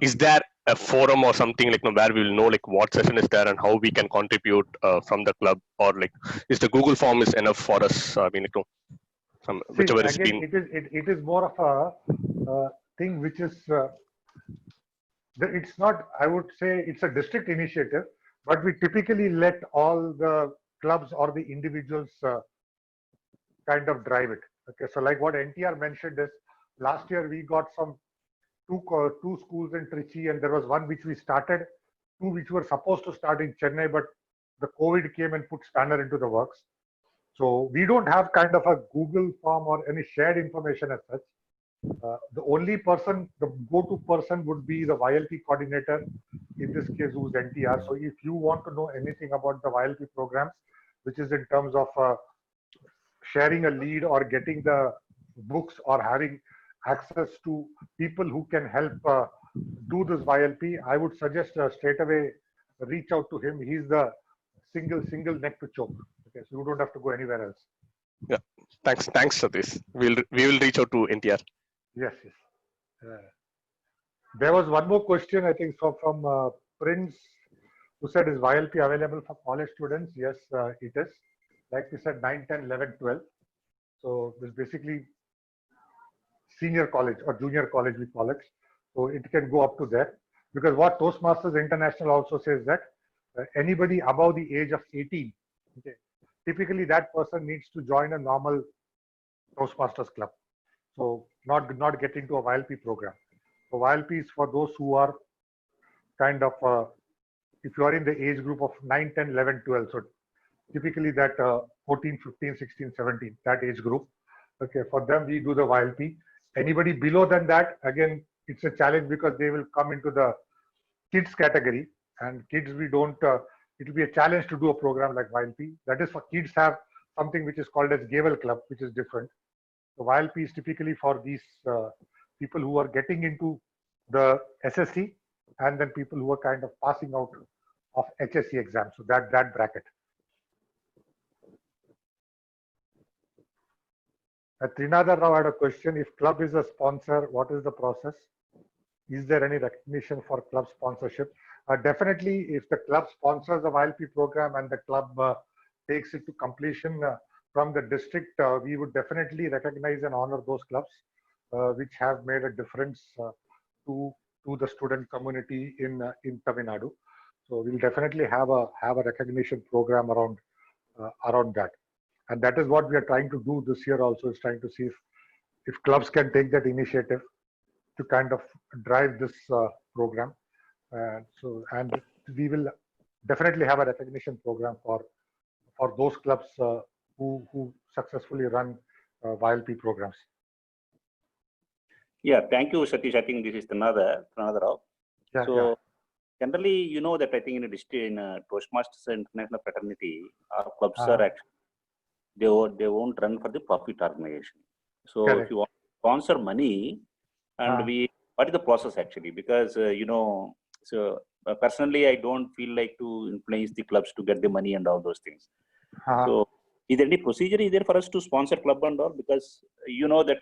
Is there a forum or something like where we will know like what session is there and how we can contribute from the club, or like is the Google form is enough for us? I mean, whichever is been. It is more of a thing which is. It's not. I would say it's a district initiative. But we typically let all the clubs or the individuals kind of drive it. Okay, so like what NTR mentioned is, last year we got two schools in Trichy, and there was one which we started, 2 which were supposed to start in Chennai, but the COVID came and put spanner into the works. So we don't have kind of a Google form or any shared information as such. The only person, the go-to person would be the YLP coordinator, in this case, who's NTR. So if you want to know anything about the YLP programs, which is in terms of sharing a lead or getting the books or having access to people who can help do this YLP, I would suggest straight away reach out to him. He's the single neck to choke. Okay, so you don't have to go anywhere else. Yeah, thanks, Satish. We will reach out to NTR. Yes. There was one more question, I think, so from Prince, who said, is YLP available for college students? Yes, it is. Like we said, 9, 10, 11, 12. So it's basically senior college or junior college, we call it. So it can go up to there. Because what Toastmasters International also says that anybody above the age of 18, okay, typically that person needs to join a normal Toastmasters club. So not get into a YLP program. So YLP is for those who are kind of, if you are in the age group of 9, 10, 11, 12. So typically that 14, 15, 16, 17, that age group. Okay, for them, we do the YLP. Anybody below than that, again, it's a challenge because they will come into the kids category, and kids, we don't, it will be a challenge to do a program like YLP. That is, for kids have something which is called as Gavel Club, which is different. The YLP is typically for these people who are getting into the SSC, and then people who are kind of passing out of HSC exams. So that bracket. Trinadar Rao had a question. If club is a sponsor, what is the process? Is there any recognition for club sponsorship? Definitely, if the club sponsors a YLP program and the club takes it to completion from the district, we would definitely recognize and honor those clubs which have made a difference to the student community in Tamil Nadu. So we'll definitely have a recognition program around that. And that is what we are trying to do this year also, is trying to see if clubs can take that initiative to kind of drive this program. And we will definitely have a recognition program for those clubs who successfully run YLP programs. Yeah, thank you, Satish. I think this is another Rao. Yeah, so generally, you know that I think in a district, in a Toastmasters International Fraternity, our clubs are actually, they won't run for the profit organization. So correct. If you want to sponsor money, and what is the process actually? Because so personally, I don't feel like to influence the clubs to get the money and all those things. So is there any procedure is there for us to sponsor club and all? Because you know that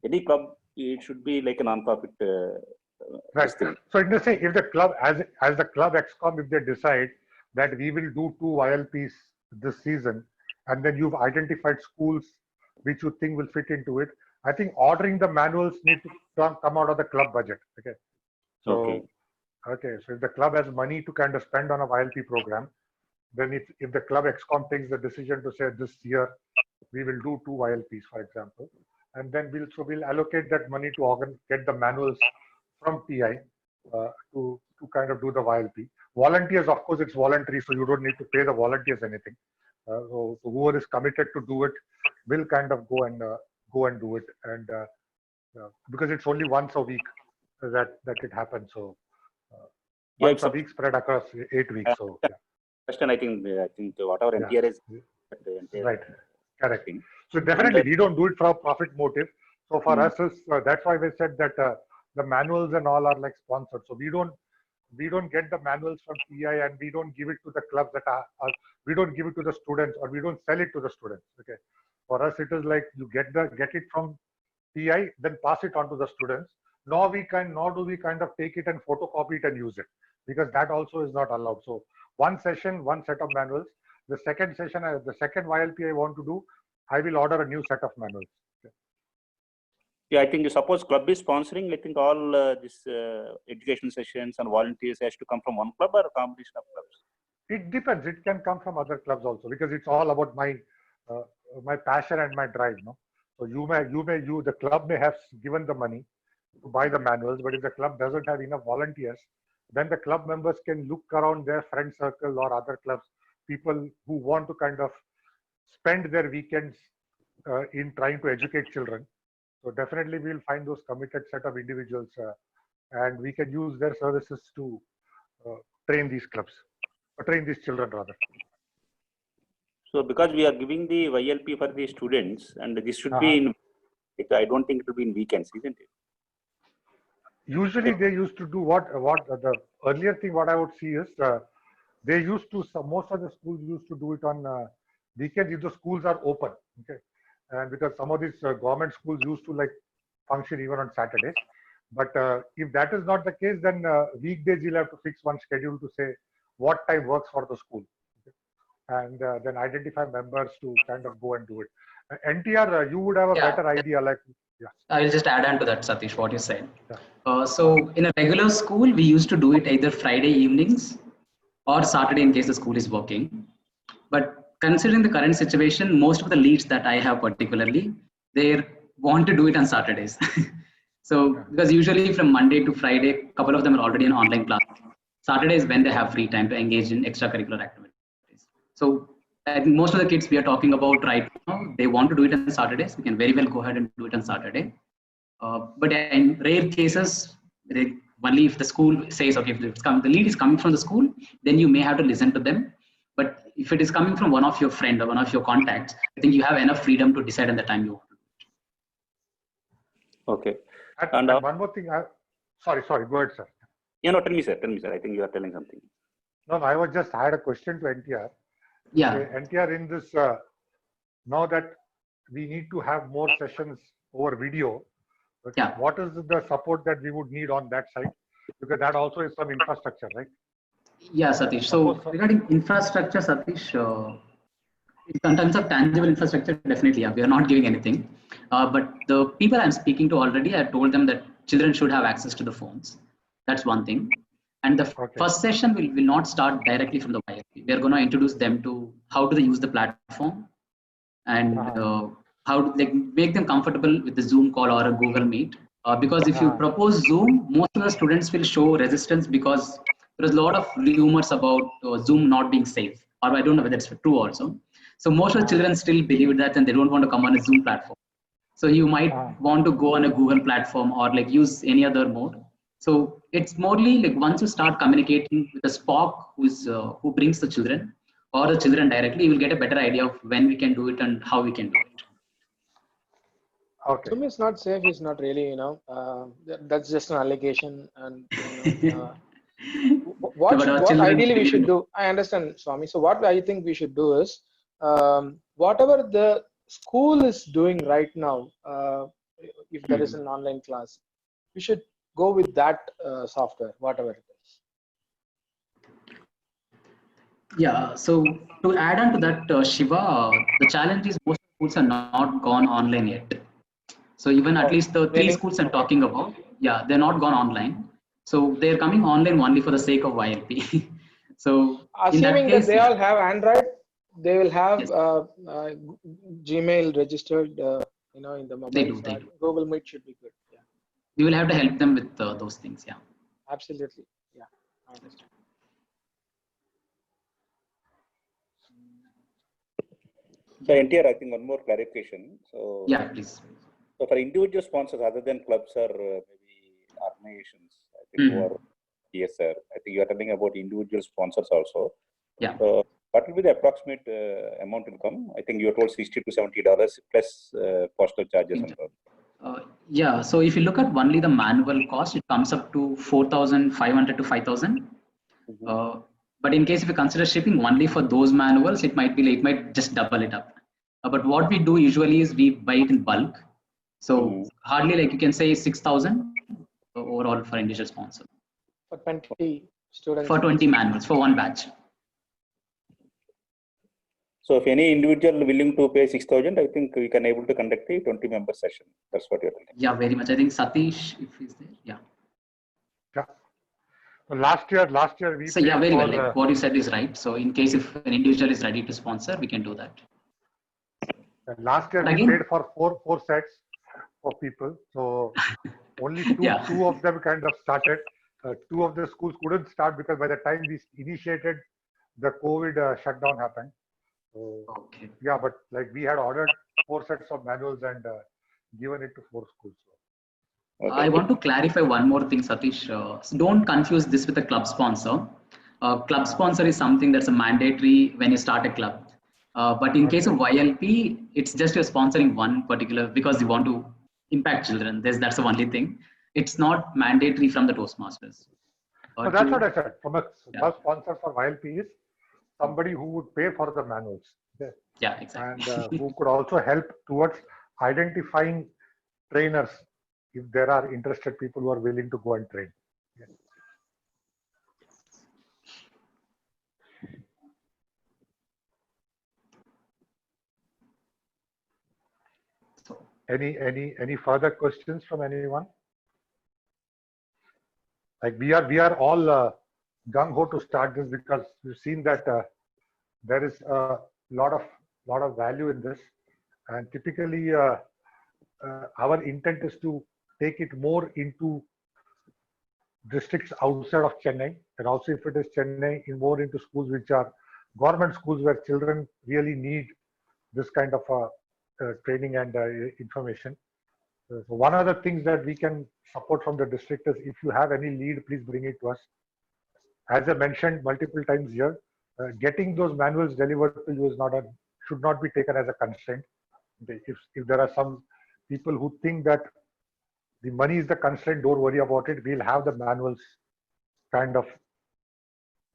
any club, it should be like a non-profit. Right. So in the say, if the club, as the club ExCom, if they decide that we will do 2 YLPs this season, and then you've identified schools which you think will fit into it, I think ordering the manuals need to come out of the club budget. Okay. So, okay. So if the club has money to kind of spend on a YLP program, then if the club ExCom takes the decision to say this year we will do 2 YLPs, for example, and then we'll allocate that money to get the manuals from PI to kind of do the YLP. Volunteers, of course, it's voluntary, so you don't need to pay the volunteers anything. So whoever is committed to do it will kind of go and do it, and because it's only once a week that it happens. So once a week spread across 8 weeks. So question, I think whatever NTR is right, correct. So definitely we don't do it for a profit motive. So for us, that's why we said that the manuals and all are like sponsored. So we don't get the manuals from PI, and we don't give it to the clubs that are we don't give it to the students, or we don't sell it to the students. Okay, for us it is like you get it from PI, then pass it on to the students. Nor do we kind of take it and photocopy it and use it, because that also is not allowed. So one session, one set of manuals. The second session, the second YLP I want to do, I will order a new set of manuals. Okay. Yeah, I think you suppose club is sponsoring. I think all this education sessions and volunteers has to come from one club or a combination of clubs. It depends. It can come from other clubs also, because it's all about my passion and my drive. No, so the club may have given the money to buy the manuals, but if the club doesn't have enough volunteers, then the club members can look around their friend circle or other clubs, people who want to kind of spend their weekends in trying to educate children. So definitely we'll find those committed set of individuals and we can use their services to train these clubs, or train these children rather. So because we are giving the YLP for the students, and this should be in, I don't think it will be in weekends, isn't it? Usually they used to do what the earlier thing what I would see is they used to, most of the schools used to do it on weekends if the schools are open. Okay, and because some of these government schools used to like function even on Saturdays. But if that is not the case, then weekdays you'll have to fix one schedule to say what time works for the school, okay? And then identify members to kind of go and do it. NTR, you would have a better idea, like. Yeah. I'll just add on to that, Satish, what you said. So in a regular school, we used to do it either Friday evenings or Saturday in case the school is working. But considering the current situation, most of the leads that I have particularly, they want to do it on Saturdays. So because usually from Monday to Friday, a couple of them are already in online class. Saturday is when they have free time to engage in extracurricular activities. So I think most of the kids we are talking about right now, they want to do it on Saturdays. We can very well go ahead and do it on Saturday. But in rare cases, only if the school says, okay, if the lead is coming from the school, then you may have to listen to them. But if it is coming from one of your friend or one of your contacts, I think you have enough freedom to decide on the time you want to do it. Okay. And one more thing, sorry, go ahead, sir. Yeah, no, tell me, sir. I think you are telling something. No, I had a question to NTR. Yeah. Okay, NTR, in this, now that we need to have more sessions over video, okay, what is the support that we would need on that side? Because that also is some infrastructure, right? Yeah, Satish. So regarding infrastructure, Satish, in terms of tangible infrastructure, definitely, we are not giving anything. But the people I'm speaking to already, I told them that children should have access to the phones. That's one thing. And the first session will not start directly from the YLP. We are going to introduce them to how do they use the platform and how to make them comfortable with the Zoom call or a Google Meet. Because if you propose Zoom, most of the students will show resistance because there is a lot of rumors about Zoom not being safe. Or I don't know whether it's true also. So most of the children still believe that and they don't want to come on a Zoom platform. So you might want to go on a Google platform or like use any other mode. So it's morely like once you start communicating with the SPOC who brings the children or the children directly, you will get a better idea of when we can do it and how we can do it. Okay. Zoom is not safe. It's not really, that's just an allegation. And what ideally we should do, I understand, Swami. So what I think we should do is, whatever the school is doing right now, if there is an online class, we should go with that software, whatever it is. Yeah, so to add on to that, Shiva, the challenge is most schools are not gone online yet. So even at least the 3 schools I'm talking about, they're not gone online. So they're coming online only for the sake of YLP. So assuming that they all have Android, they will have Gmail registered, in the mobile. They do. Google Meet should be good. Yeah. We will have to help them with those things. Yeah. Absolutely. Yeah, I understand. So NTR, I think one more clarification. So yeah, please. So for individual sponsors other than clubs or maybe organizations, I think or DSR, I think you are telling about individual sponsors also. Yeah. So what will be the approximate amount will come? I think you are told $60 to $70 plus postal charges and all. Yeah. So if you look at only the manual cost, it comes up to 4,500 to 5,000. But in case if you consider shipping only for those manuals, it might just double it up. But what we do usually is we buy it in bulk. So hardly like you can say 6,000 overall for individual sponsor. For 20 students. For 20 manuals for one batch. So if any individual willing to pay 6,000, I think we can able to conduct a 20-member session. That's what you're telling. Yeah, very much. I think Satish, if he's there, yeah. Last year we. So yeah, very well. Like what you said is right. So in case if an individual is ready to sponsor, we can do that. Last year we paid for four sets for people. So only two of them kind of started. 2 of the schools couldn't start because by the time we initiated, the COVID shutdown happened. So, yeah, but like we had ordered 4 sets of manuals and given it to 4 schools. Okay. I want to clarify one more thing, Satish. So don't confuse this with a club sponsor. Club sponsor is something that's a mandatory when you start a club. But in case of YLP, it's just you're sponsoring one particular because you want to impact children. That's the only thing. It's not mandatory from the Toastmasters. No, that's what I said. From a club sponsor for YLP is somebody who would pay for the manuals. Yeah, exactly. And who could also help towards identifying trainers if there are interested people who are willing to go and train. Yeah. Any further questions from anyone? Like we are all gung ho to start this because we've seen that there is a lot of value in this, and typically our intent is to take it more into districts outside of Chennai, and also if it is Chennai, more into schools which are government schools where children really need this kind of training and information. So one of the things that we can support from the district is if you have any lead, please bring it to us. As I mentioned multiple times here, getting those manuals delivered to you is should not be taken as a constraint. If there are some people who think that the money is the constraint, don't worry about it. We'll have the manuals kind of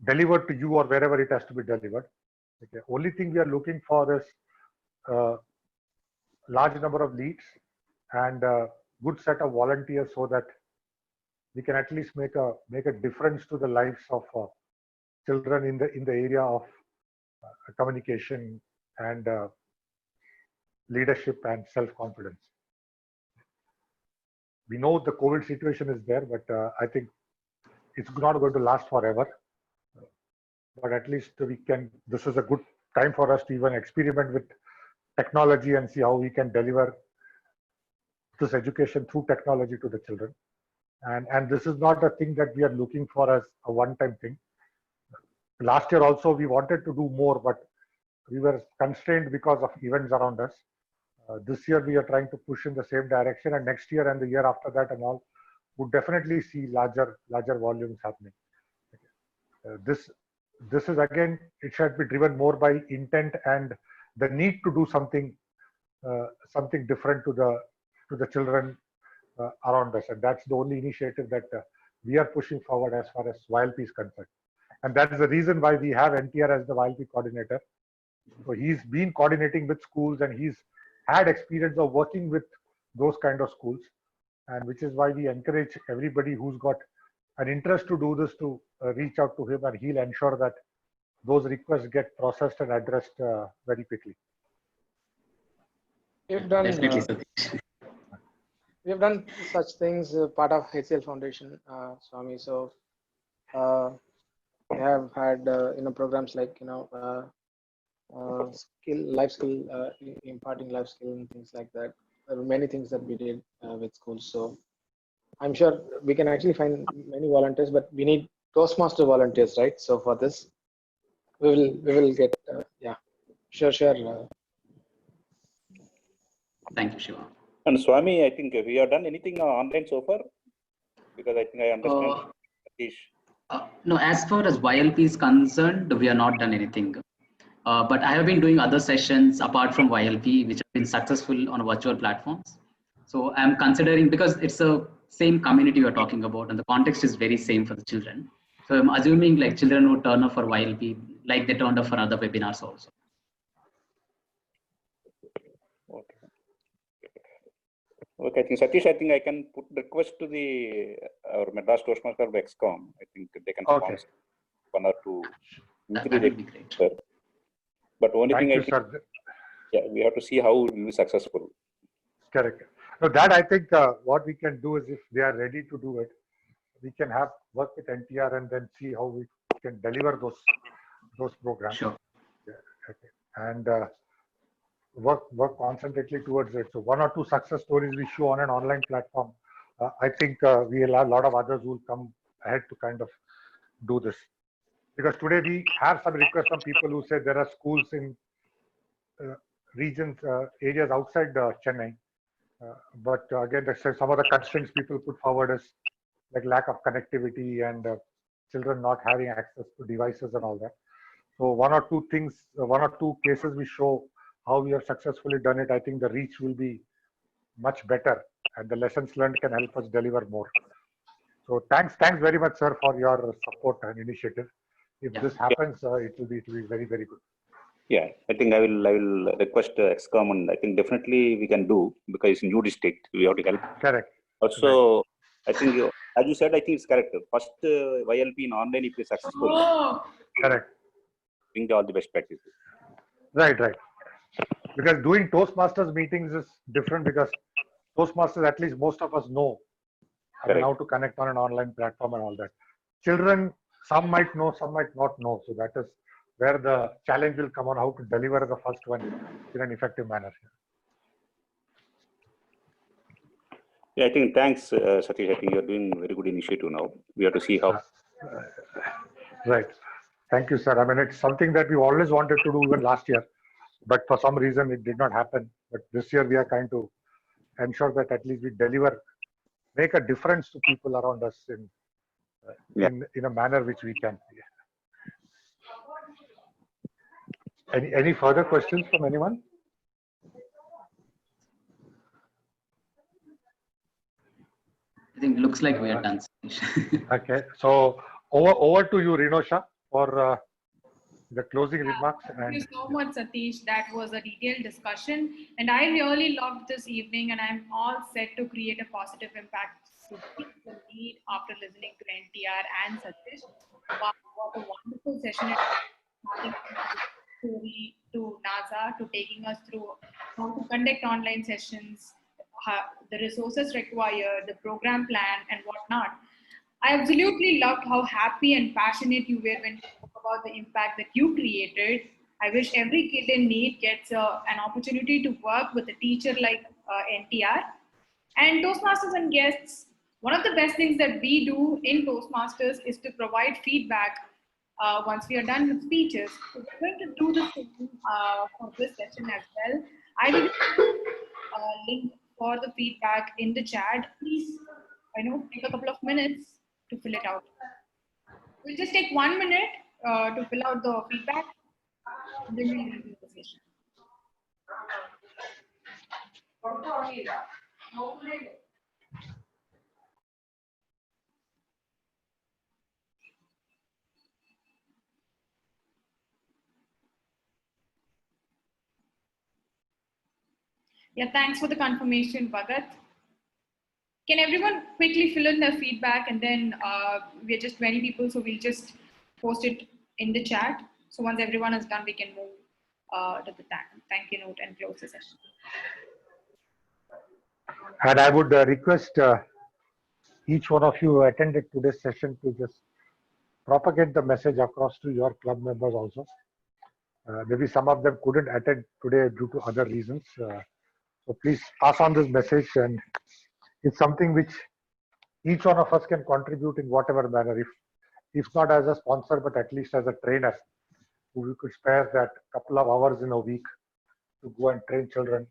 delivered to you or wherever it has to be delivered. Okay. Only thing we are looking for is large number of leads and a good set of volunteers so that we can at least make a difference to the lives of children in the area of communication and leadership and self-confidence. We know the COVID situation is there, but I think it's not going to last forever. But at least this is a good time for us to even experiment with technology and see how we can deliver this education through technology to the children. And this is not a thing that we are looking for as a one-time thing. Last year also we wanted to do more, but we were constrained because of events around us. This year we are trying to push in the same direction, and next year and the year after that and all would definitely see larger volumes happening. This is again, it should be driven more by intent and the need to do something different to the children around us, and that's the only initiative that we are pushing forward as far as YLP is concerned. And that is the reason why we have NTR as the YLP coordinator. So he's been coordinating with schools and he's had experience of working with those kind of schools, and which is why we encourage everybody who's got an interest to do this to reach out to him, and he'll ensure that those requests get processed and addressed very quickly. We've done such things part of HCL Foundation, Swami. So we have had programs like life skill, imparting life skill and things like that. There are many things that we did with schools. So I'm sure we can actually find many volunteers, but we need Toastmaster volunteers, right? So for this, we will get sure. Thank you, Shiva. And Swami, I think we have done anything online so far, because I think I understand. No, as far as YLP is concerned, we have not done anything. But I have been doing other sessions apart from YLP, which have been successful on virtual platforms. So I'm considering, because it's the same community we're talking about and the context is very same for the children. So I'm assuming like children would turn up for YLP like they turned up for other webinars also. Okay, I think Satish, I think I can put the request to our Madras Toastmaster of XCOM. I think they can sponsor one or two. That would be great. Sir. But only Thank thing you, I think, we have to see how it will be successful. Correct. So that I think what we can do is, if they are ready to do it, we can work with NTR and then see how we can deliver those programs. Sure. Yeah, okay. And work concentratedly towards it. So 1 or 2 success stories we show on an online platform. I think we will have a lot of others who will come ahead to kind of do this. Because today we have some requests from people who say there are schools in regions, areas outside Chennai, But again, some of the constraints people put forward is like lack of connectivity and children not having access to devices and all that. So one or two things, one or two cases we show how we have successfully done it. I think the reach will be much better and the lessons learned can help us deliver more. So thanks very much, sir, for your support and initiative. If this happens, it will be very, very good. Yeah, I think I will request XCOM, and I think definitely we can do, because it's a new district, we have to help. Correct. Also, right. I think as you said, I think it's correct. First YLP in online, if it's successful, correct. Bring all the best practices. Right. Because doing Toastmasters meetings is different, because Toastmasters, at least most of us know how to connect on an online platform and all that. Children, some might know, some might not know. So that is where the challenge will come on how to deliver the first one in an effective manner. Yeah, I think thanks, Satish. I think you're doing very good initiative now. We have to see how. Right. Thank you, sir. I mean, it's something that we always wanted to do even last year, but for some reason it did not happen. But this year we are trying to ensure that at least we deliver, make a difference to people around us in a manner which we can. Any further questions from anyone? I think it looks like we are done. Okay, so over to you, Rinosha, for the closing remarks. Thank you so much, Satish. That was a detailed discussion, and I really loved this evening, and I'm all set to create a positive impact to people need after listening to NTR and Satish. Wow, what a wonderful session! Starting to NASA, to taking us through how to conduct online sessions, the resources required, the program plan, and whatnot. I absolutely loved how happy and passionate you were when you spoke about the impact that you created. I wish every kid in need gets an opportunity to work with a teacher like NTR. And Toastmasters and guests, one of the best things that we do in Toastmasters is to provide feedback once we are done with speeches. So we're going to do the same for this session as well. I will link for the feedback in the chat. Please, take a couple of minutes to fill it out. We'll just take 1 minute to fill out the feedback, and then we'll review the session. Yeah, thanks for the confirmation, Bhagat. Can everyone quickly fill in their feedback, and then we're just 20 people, so we'll just post it in the chat. So once everyone is done, we can move to the thank you note and close the session. And I would request each one of you who attended today's session to just propagate the message across to your club members also. Maybe some of them couldn't attend today due to other reasons. So please pass on this message, and it's something which each one of us can contribute in whatever manner. If not as a sponsor, but at least as a trainer, who we could spare that couple of hours in a week to go and train children.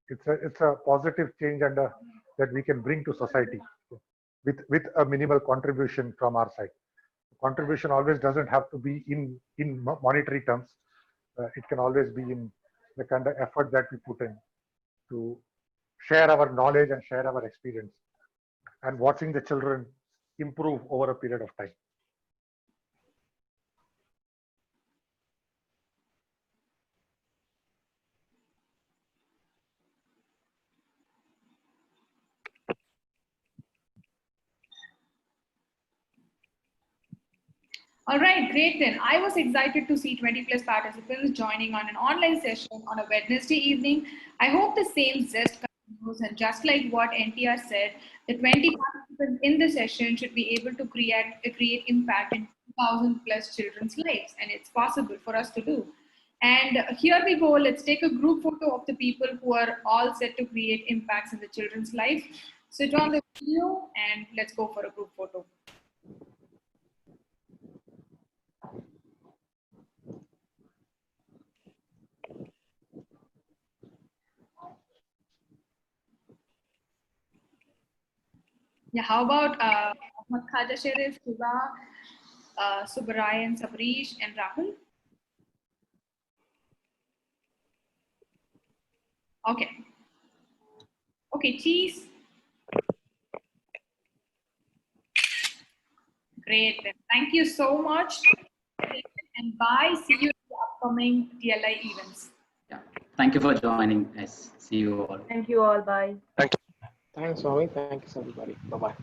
It's a positive change and that we can bring to society with a minimal contribution from our side. Contribution always doesn't have to be in monetary terms. It can always be in the kind of effort that we put in to share our knowledge and share our experience, and watching the children improve over a period of time. All right, great then. I was excited to see 20 plus participants joining on an online session on a Wednesday evening. I hope the same zest continues, and just like what NTR said, the 20 participants in the session should be able to create impact in 2,000 plus children's lives, and it's possible for us to do. And here we go. Let's take a group photo of the people who are all set to create impacts in the children's life. Switch on the video and let's go for a group photo. Yeah, how about Ahmad Khaja Sharif, Shiva, Subarayan, Sabrish, and Rahul? Okay. Okay, cheese. Great. Then. Thank you so much. And bye. See you in the upcoming TLI events. Yeah. Thank you for joining, guys. See you all. Thank you all. Bye. Thank you. Thanks, Swami. Thanks, everybody. Bye-bye.